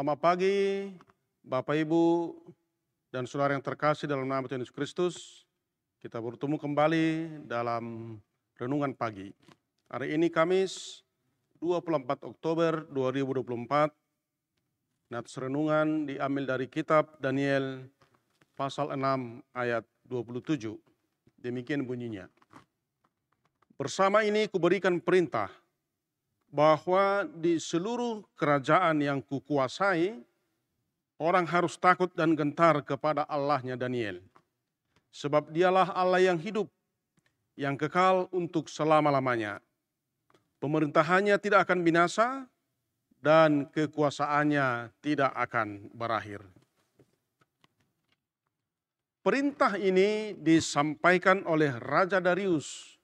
Selamat pagi, Bapak Ibu dan saudara yang terkasih dalam nama Tuhan Yesus Kristus. Kita bertemu kembali dalam renungan pagi. Hari ini Kamis 24 Oktober 2024. Nats renungan diambil dari kitab Daniel pasal 6 ayat 27. Demikian bunyinya. Bersama ini kuberikan perintah bahwa di seluruh kerajaan yang kukuasai, orang harus takut dan gentar kepada Allahnya Daniel. Sebab dialah Allah yang hidup, yang kekal untuk selama-lamanya. Pemerintahannya tidak akan binasa, dan kekuasaannya tidak akan berakhir. Perintah ini disampaikan oleh Raja Darius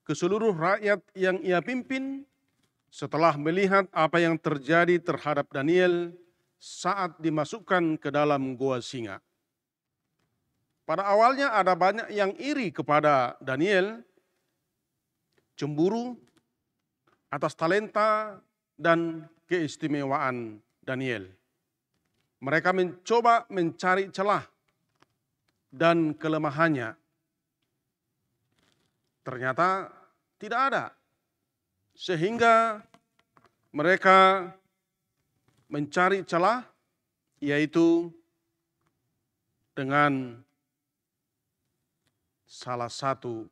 ke seluruh rakyat yang ia pimpin setelah melihat apa yang terjadi terhadap Daniel saat dimasukkan ke dalam gua singa. Pada awalnya ada banyak yang iri kepada Daniel, cemburu atas talenta dan keistimewaan Daniel. Mereka mencoba mencari celah dan kelemahannya. Ternyata tidak ada. Sehingga mereka mencari celah, yaitu dengan salah satu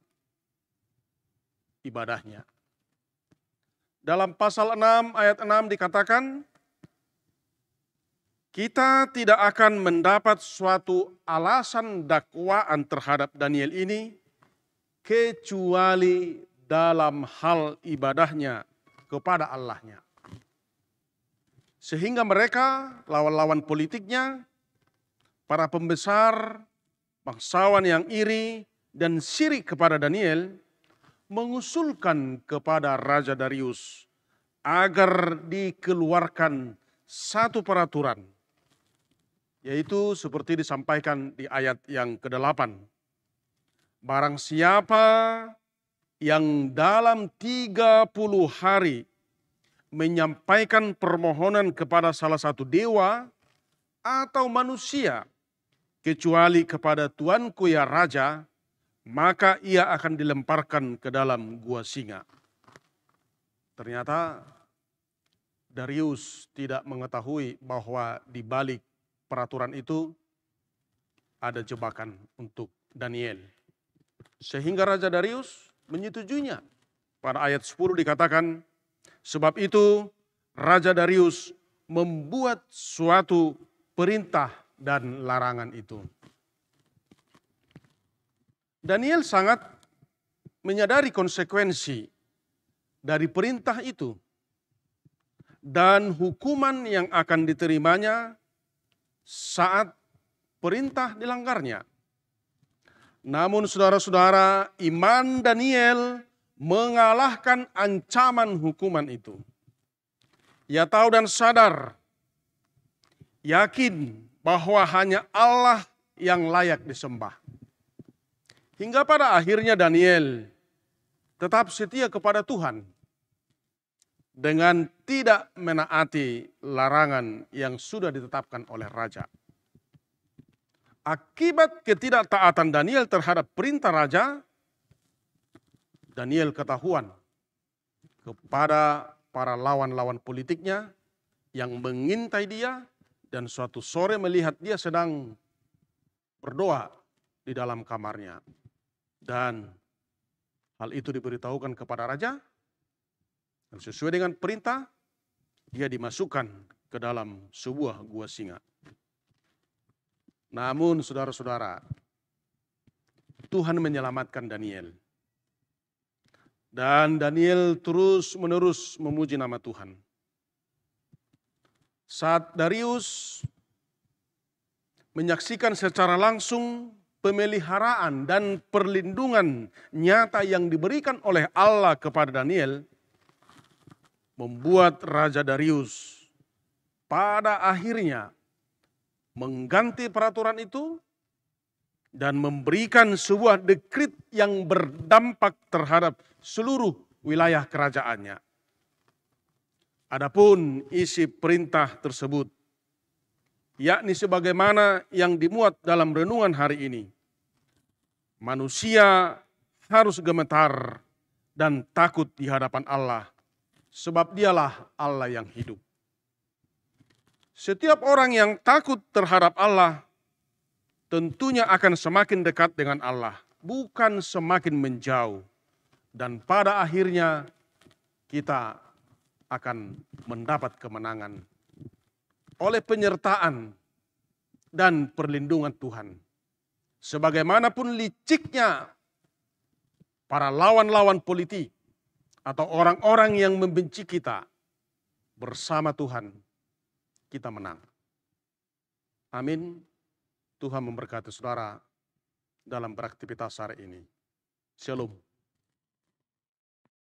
ibadahnya. Dalam pasal 6 ayat 6 dikatakan, kita tidak akan mendapat suatu alasan dakwaan terhadap Daniel ini kecuali dalam hal ibadahnya kepada Allahnya. Sehingga mereka, lawan-lawan politiknya, para pembesar, bangsawan yang iri dan syirik kepada Daniel, mengusulkan kepada Raja Darius agar dikeluarkan satu peraturan, yaitu seperti disampaikan di ayat yang ke-8. Barang siapa yang dalam 30 hari menyampaikan permohonan kepada salah satu dewa atau manusia, kecuali kepada tuanku ya raja, maka ia akan dilemparkan ke dalam gua singa. Ternyata Darius tidak mengetahui bahwa di balik peraturan itu ada jebakan untuk Daniel. Sehingga Raja Darius menyetujuinya. Pada ayat 10 dikatakan, sebab itu Raja Darius membuat suatu perintah dan larangan itu. Daniel sangat menyadari konsekuensi dari perintah itu dan hukuman yang akan diterimanya saat perintah dilanggarnya. Namun saudara-saudara, iman Daniel mengalahkan ancaman hukuman itu. Ia tahu dan sadar, yakin bahwa hanya Allah yang layak disembah. Hingga pada akhirnya Daniel tetap setia kepada Tuhan dengan tidak menaati larangan yang sudah ditetapkan oleh raja. Akibat ketidaktaatan Daniel terhadap perintah raja, Daniel ketahuan kepada para lawan-lawan politiknya yang mengintai dia, dan suatu sore melihat dia sedang berdoa di dalam kamarnya. Dan hal itu diberitahukan kepada raja, dan sesuai dengan perintah, dia dimasukkan ke dalam sebuah gua singa. Namun saudara-saudara, Tuhan menyelamatkan Daniel. Dan Daniel terus-menerus memuji nama Tuhan. Saat Darius menyaksikan secara langsung pemeliharaan dan perlindungan nyata yang diberikan oleh Allah kepada Daniel, membuat Raja Darius pada akhirnya mengganti peraturan itu dan memberikan sebuah dekrit yang berdampak terhadap seluruh wilayah kerajaannya. Adapun isi perintah tersebut yakni sebagaimana yang dimuat dalam renungan hari ini. Manusia harus gemetar dan takut di hadapan Allah, sebab dialah Allah yang hidup. Setiap orang yang takut terhadap Allah tentunya akan semakin dekat dengan Allah, bukan semakin menjauh. Dan pada akhirnya kita akan mendapat kemenangan oleh penyertaan dan perlindungan Tuhan. Sebagaimanapun liciknya para lawan-lawan politik atau orang-orang yang membenci kita, bersama Tuhan kita menang. Amin. Tuhan memberkati saudara dalam beraktivitas hari ini. Shalom.